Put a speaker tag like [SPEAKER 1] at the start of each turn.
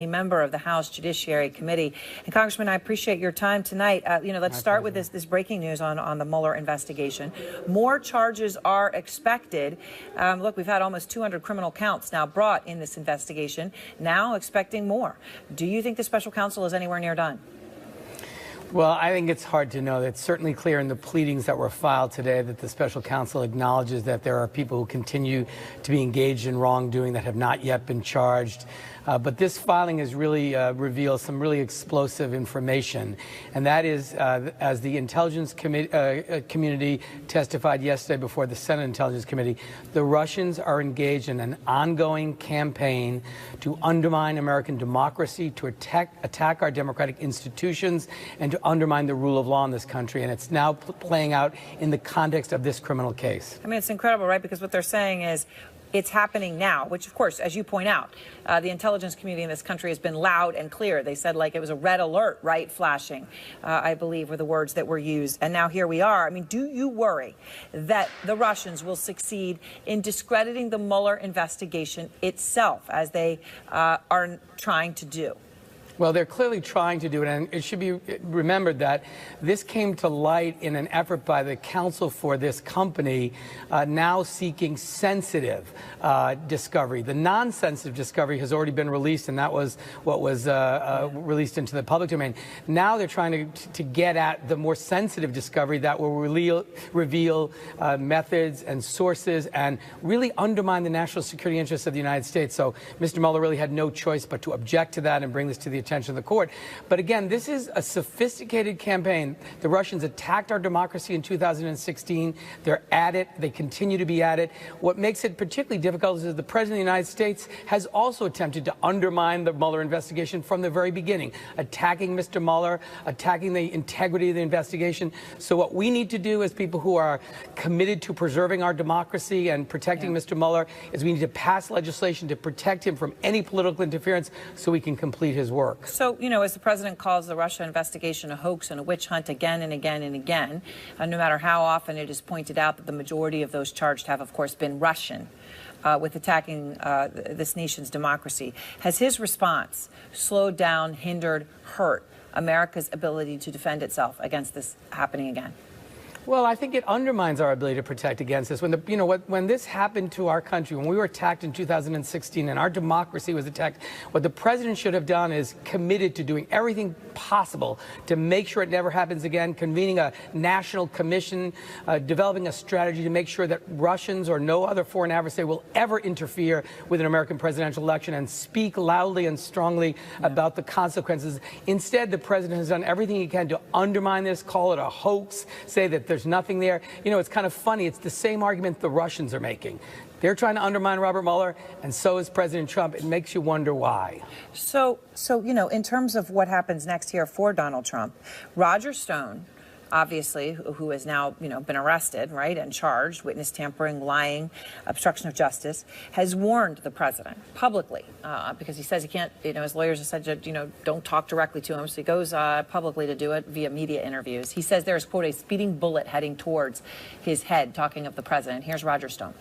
[SPEAKER 1] A member of the House Judiciary Committee. And Congressman, I appreciate your time tonight. Let's start with this breaking news on the Mueller investigation. More charges are expected. Look, we've had almost 200 criminal counts now brought in this investigation, now expecting more. Do you think the special counsel is anywhere near done?
[SPEAKER 2] Well, I think it's hard to know. It's certainly clear in the pleadings that were filed today that the special counsel acknowledges that there are people who continue to be engaged in wrongdoing that have not yet been charged. But this filing has really revealed some really explosive information. And that is, as the intelligence community testified yesterday before the Senate Intelligence Committee, the Russians are engaged in an ongoing campaign to undermine American democracy, to attack our democratic institutions, and to undermine the rule of law in this country. And it's now playing out in the context of this criminal case.
[SPEAKER 1] I mean, it's incredible, right? Because what they're saying is, it's happening now, which, of course, as you point out, the intelligence community in this country has been loud and clear. They said, like, it was a red alert, right, flashing, I believe were the words that were used. And now here we are. I mean, do you worry that the Russians will succeed in discrediting the Mueller investigation itself, as they are trying to do?
[SPEAKER 2] Well, they're clearly trying to do it, and it should be remembered that this came to light in an effort by the counsel for this company now seeking sensitive discovery. The non-sensitive discovery has already been released, and that was what was released into the public domain. Now they're trying to get at the more sensitive discovery that will reveal methods and sources and really undermine the national security interests of the United States. So Mr. Mueller really had no choice but to object to that and bring this to the attention of the court. But again, this is a sophisticated campaign. The Russians attacked our democracy in 2016. They're at it. They continue to be at it. What makes it particularly difficult is that the President of the United States has also attempted to undermine the Mueller investigation from the very beginning, attacking Mr. Mueller, attacking the integrity of the investigation. So what we need to do as people who are committed to preserving our democracy and protecting Mr. Mueller is we need to pass legislation to protect him from any political interference so he can complete his work.
[SPEAKER 1] So, you know, as the president calls the Russia investigation a hoax and a witch hunt again and again and again, no matter how often it is pointed out that the majority of those charged have, of course, been Russian with attacking this nation's democracy, has his response slowed down, hindered, hurt America's ability to defend itself against this happening again?
[SPEAKER 2] Well, I think it undermines our ability to protect against this. When this happened to our country, when we were attacked in 2016 and our democracy was attacked, what the president should have done is committed to doing everything possible to make sure it never happens again, convening a national commission, developing a strategy to make sure that Russians or no other foreign adversary will ever interfere with an American presidential election, and speak loudly and strongly about the consequences. Instead, the president has done everything he can to undermine this, call it a hoax, say that there's nothing there. You know, it's kind of funny. It's the same argument the Russians are making. They're trying to undermine Robert Mueller, and so is President Trump. It makes you wonder why.
[SPEAKER 1] So you know, in terms of what happens next here for Donald Trump, Roger Stone, obviously, who has now, been arrested, right, and charged, witness tampering, lying, obstruction of justice, has warned the president publicly because he says he can't, his lawyers have said, don't talk directly to him. So he goes publicly to do it via media interviews. He says there's, quote, a speeding bullet heading towards his head, talking of the president. Here's Roger Stone.